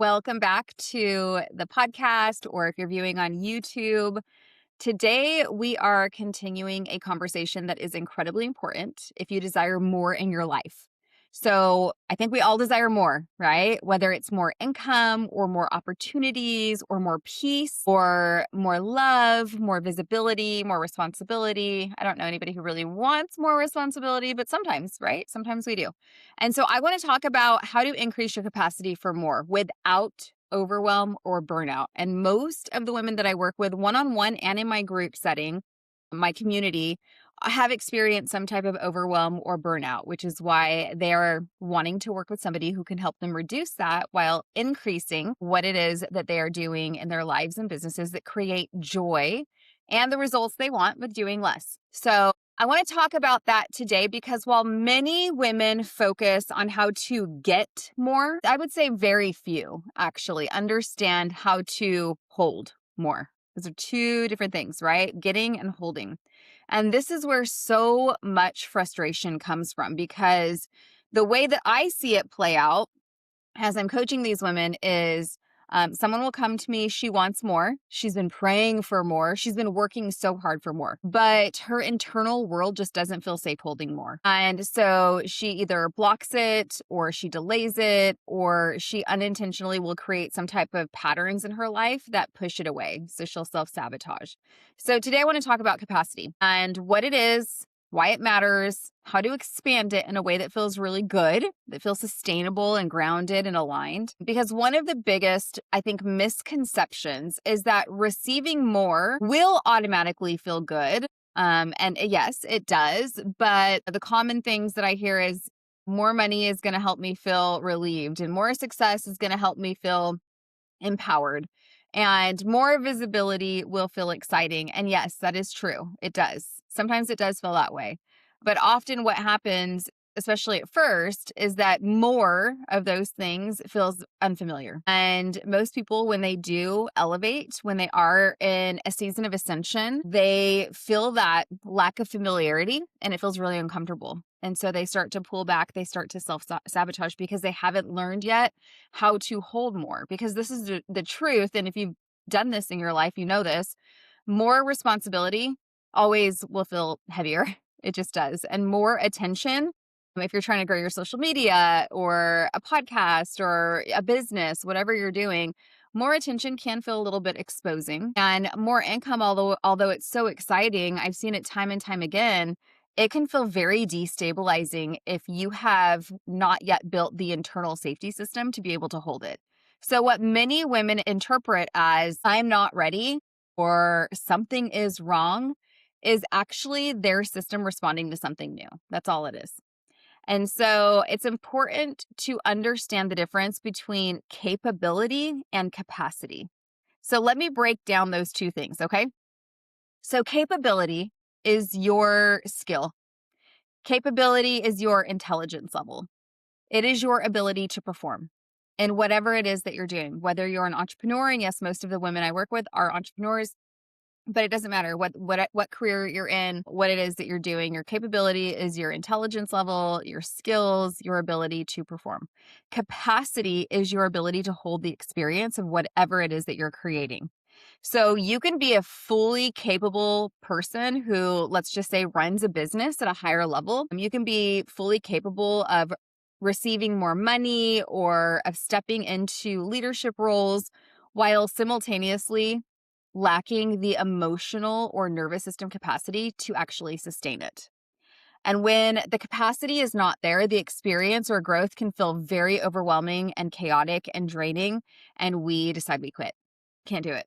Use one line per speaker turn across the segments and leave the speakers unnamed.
Welcome back to the podcast, or if you're viewing on YouTube. Today, we are continuing a conversation that is incredibly important if you desire more in your life. So, I think we all desire more, right? Whether it's more income or more opportunities or more peace or more love, more visibility, more responsibility. I don't know anybody who really wants more responsibility, but sometimes, right? Sometimes we do. And so, I want to talk about how to increase your capacity for more without overwhelm or burnout. And most of the women that I work with one on one and in my group setting, my community, have experienced some type of overwhelm or burnout, which is why they're wanting to work with somebody who can help them reduce that while increasing what it is that they are doing in their lives and businesses that create joy and the results they want with doing less. So, I want to talk about that today because while many women focus on how to get more, I would say very few actually understand how to hold more. Those are two different things, right? Getting and holding. And this is where so much frustration comes from because the way that I see it play out as I'm coaching these women is someone will come to me. She wants more. She's been praying for more. She's been working so hard for more, but her internal world just doesn't feel safe holding more. And so she either blocks it or she delays it or she unintentionally will create some type of patterns in her life that push it away. So she'll self-sabotage. So today I want to talk about capacity and what it is, why it matters, how to expand it in a way that feels really good, that feels sustainable and grounded and aligned. Because one of the biggest, I think, misconceptions is that receiving more will automatically feel good. And yes, it does. But the common things that I hear is more money is going to help me feel relieved, and more success is going to help me feel empowered. And more visibility will feel exciting. And yes, that is true. It does. Sometimes it does feel that way. But often what happens, especially at first, is that more of those things feels unfamiliar. And most people, when they do elevate, when they are in a season of ascension, they feel that lack of familiarity and it feels really uncomfortable. And so they start to pull back, they start to self-sabotage because they haven't learned yet how to hold more. Because this is the truth. And if you've done this in your life, you know this, more responsibility always will feel heavier. It just does. And more attention, if you're trying to grow your social media or a podcast or a business, whatever you're doing, more attention can feel a little bit exposing. And more income, although it's so exciting, I've seen it time and time again, it can feel very destabilizing if you have not yet built the internal safety system to be able to hold it. So what many women interpret as I'm not ready or something is wrong is actually their system responding to something new. That's all it is. And so it's important to understand the difference between capability and capacity. So let me break down those two things, okay? So capability is your skill. Capability is your intelligence level. It is your ability to perform in whatever it is that you're doing, whether you're an entrepreneur, and yes, most of the women I work with are entrepreneurs. But it doesn't matter what career you're in, what it is that you're doing. Your capability is your intelligence level, your skills, your ability to perform. Capacity is your ability to hold the experience of whatever it is that you're creating. So you can be a fully capable person who, let's just say, runs a business at a higher level. You can be fully capable of receiving more money or of stepping into leadership roles while simultaneously lacking the emotional or nervous system capacity to actually sustain it. And when the capacity is not there, the experience or growth can feel very overwhelming and chaotic and draining, and we decide we quit. Can't do it.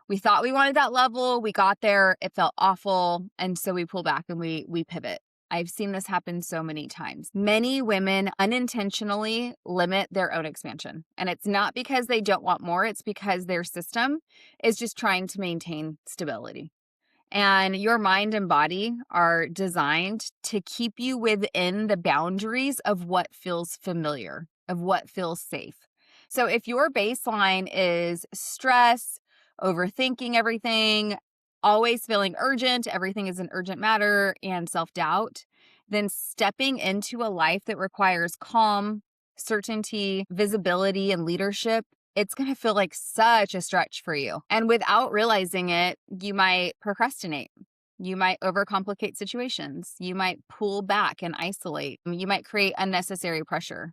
We thought we wanted that level, we got there, it felt awful, and so we pull back and we pivot. I've seen this happen so many times. Many women unintentionally limit their own expansion. And it's not because they don't want more, it's because their system is just trying to maintain stability. And your mind and body are designed to keep you within the boundaries of what feels familiar, of what feels safe. So if your baseline is stress, overthinking everything, always feeling urgent, everything is an urgent matter, and self-doubt, then stepping into a life that requires calm, certainty, visibility, and leadership, it's going to feel like such a stretch for you. And without realizing it, you might procrastinate. You might overcomplicate situations. You might pull back and isolate. You might create unnecessary pressure.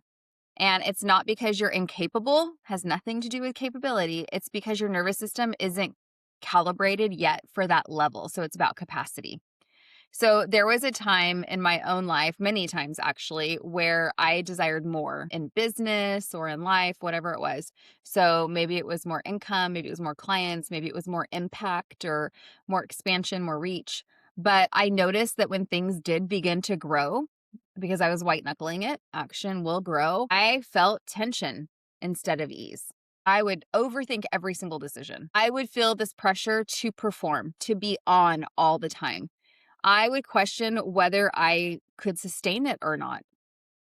And it's not because you're incapable, has nothing to do with capability. It's because your nervous system isn't calibrated yet for that level. So it's about capacity. So there was a time in my own life, many times actually, where I desired more in business or in life, whatever it was. So maybe it was more income, maybe it was more clients, maybe it was more impact or more expansion, more reach. But I noticed that when things did begin to grow, because I was white knuckling it, action will grow, I felt tension instead of ease. I would overthink every single decision. I would feel this pressure to perform, to be on all the time. I would question whether I could sustain it or not.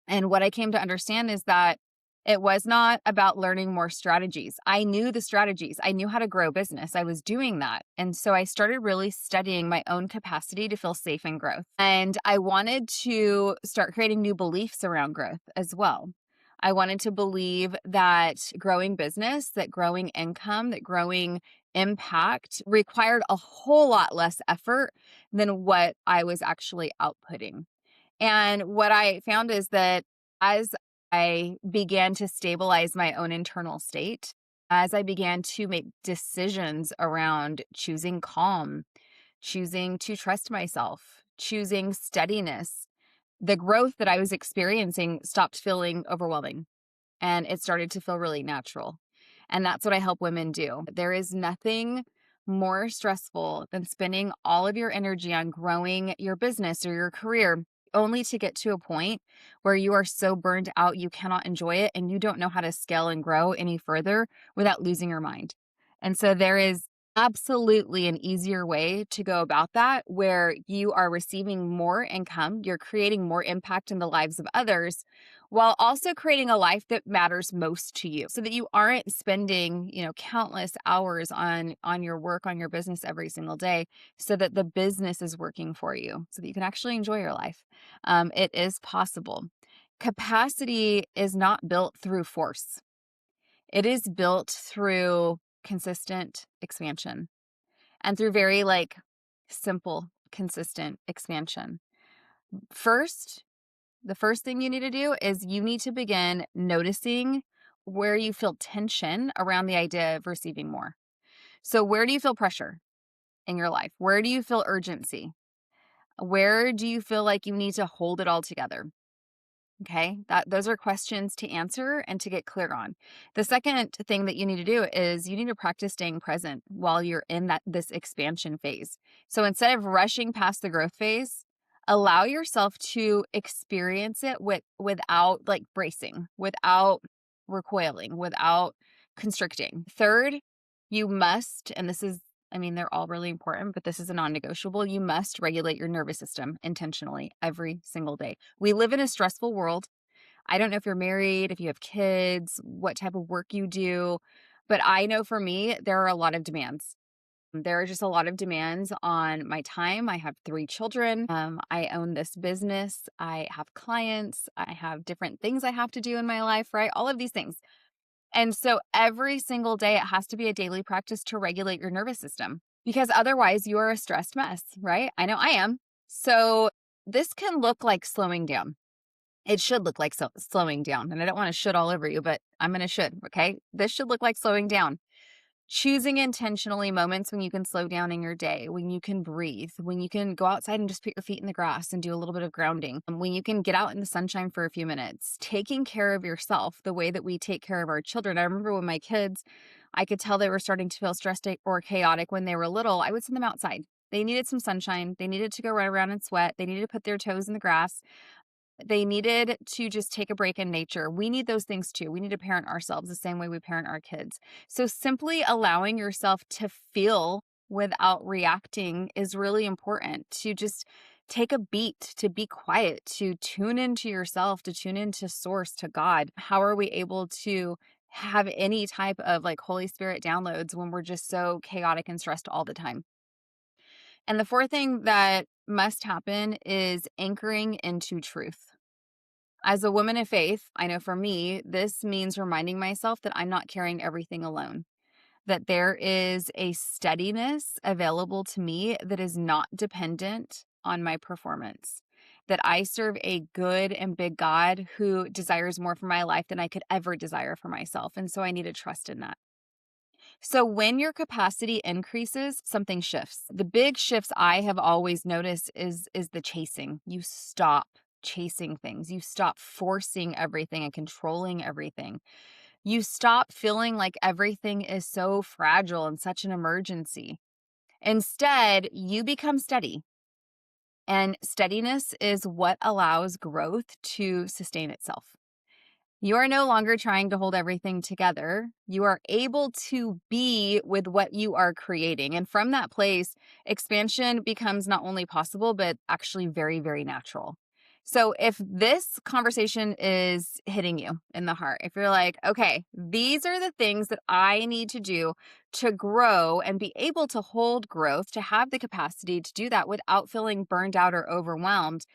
And what I came to understand is that it was not about learning more strategies. I knew the strategies. I knew how to grow business. I was doing that. And so I started really studying my own capacity to feel safe in growth. And I wanted to start creating new beliefs around growth as well. I wanted to believe that growing business, that growing income, that growing impact required a whole lot less effort than what I was actually outputting. And what I found is that as I began to stabilize my own internal state, as I began to make decisions around choosing calm, choosing to trust myself, choosing steadiness, the growth that I was experiencing stopped feeling overwhelming and it started to feel really natural. And that's what I help women do. There is nothing more stressful than spending all of your energy on growing your business or your career, only to get to a point where you are so burned out you cannot enjoy it and you don't know how to scale and grow any further without losing your mind. And so there is absolutely an easier way to go about that where you are receiving more income, you're creating more impact in the lives of others while also creating a life that matters most to you so that you aren't spending, countless hours on your work, on your business every single day, so that the business is working for you so that you can actually enjoy your life. It is possible. Capacity is not built through force. It is built through consistent expansion and through very simple, consistent expansion. First, the first thing you need to do is you need to begin noticing where you feel tension around the idea of receiving more. So, where do you feel pressure in your life? Where do you feel urgency? Where do you feel like you need to hold it all together? Okay, those are questions to answer and to get clear on. The second thing that you need to do is you need to practice staying present while you're in this expansion phase. So instead of rushing past the growth phase, allow yourself to experience it without bracing, without recoiling, without constricting. Third, you must, and this is they're all really important, but this is a non-negotiable. You must regulate your nervous system intentionally every single day. We live in a stressful world. I don't know if you're married, if you have kids, what type of work you do, but I know for me, there are a lot of demands. There are just a lot of demands on my time. I have 3 children. I own this business. I have clients. I have different things I have to do in my life, right? All of these things. And so every single day, it has to be a daily practice to regulate your nervous system because otherwise you are a stressed mess, right? I know I am. So this can look like slowing down. It should look like slowing down. And I don't want to should all over you, but I'm going to should. Okay. This should look like slowing down. Choosing intentionally moments when you can slow down in your day, when you can breathe, when you can go outside and just put your feet in the grass and do a little bit of grounding, when you can get out in the sunshine for a few minutes, taking care of yourself the way that we take care of our children. I remember when my kids, I could tell they were starting to feel stressed or chaotic when they were little. I would send them outside. They needed some sunshine. They needed to go run around and sweat. They needed to put their toes in the grass. They needed to just take a break in nature. We need those things too. We need to parent ourselves the same way we parent our kids. So simply allowing yourself to feel without reacting is really important. To just take a beat, to be quiet, to tune into yourself, to tune into source, to God. How are we able to have any type of Holy Spirit downloads when we're just so chaotic and stressed all the time? And the fourth thing that must happen is anchoring into truth. As a woman of faith, I know for me, this means reminding myself that I'm not carrying everything alone, that there is a steadiness available to me that is not dependent on my performance, that I serve a good and big God who desires more for my life than I could ever desire for myself. And so I need to trust in that. So when your capacity increases, something shifts. The big shifts I have always noticed is the chasing. You stop chasing things. You stop forcing everything and controlling everything. You stop feeling like everything is so fragile and such an emergency. Instead, you become steady. And steadiness is what allows growth to sustain itself. You are no longer trying to hold everything together. You are able to be with what you are creating. And from that place, expansion becomes not only possible, but actually very, very natural. So if this conversation is hitting you in the heart, if you're like, okay, these are the things that I need to do to grow and be able to hold growth, to have the capacity to do that without feeling burned out or overwhelmed,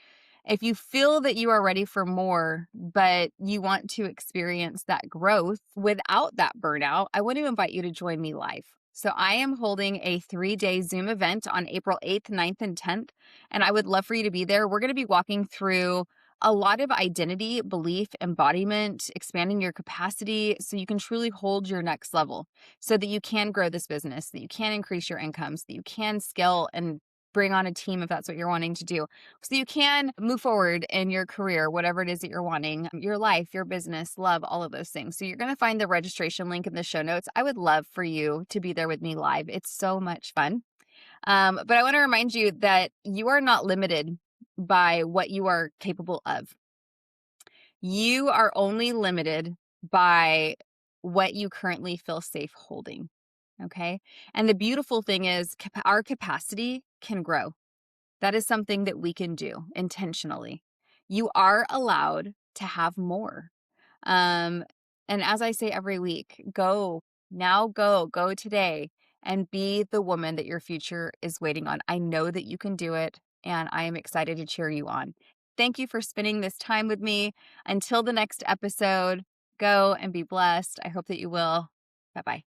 if you feel that you are ready for more, but you want to experience that growth without that burnout, I want to invite you to join me live. So I am holding a 3-day Zoom event on April 8th, 9th, and 10th, and I would love for you to be there. We're going to be walking through a lot of identity, belief, embodiment, expanding your capacity so you can truly hold your next level, so that you can grow this business, that you can increase your income, so that you can scale and bring on a team if that's what you're wanting to do, so you can move forward in your career, whatever it is that you're wanting, your life, your business, love, all of those things. So you're going to find the registration link in the show notes. I would love for you to be there with me live. It's so much fun. But I want to remind you that you are not limited by what you are capable of. You are only limited by what you currently feel safe holding. Okay. And the beautiful thing is, our capacity can grow. That is something that we can do intentionally. You are allowed to have more. Um, and as I say every week, go now, go today and be the woman that your future is waiting on. I know that you can do it, and I am excited to cheer you on. Thank you for spending this time with me. Until the next episode, go and be blessed. I hope that you will. Bye bye.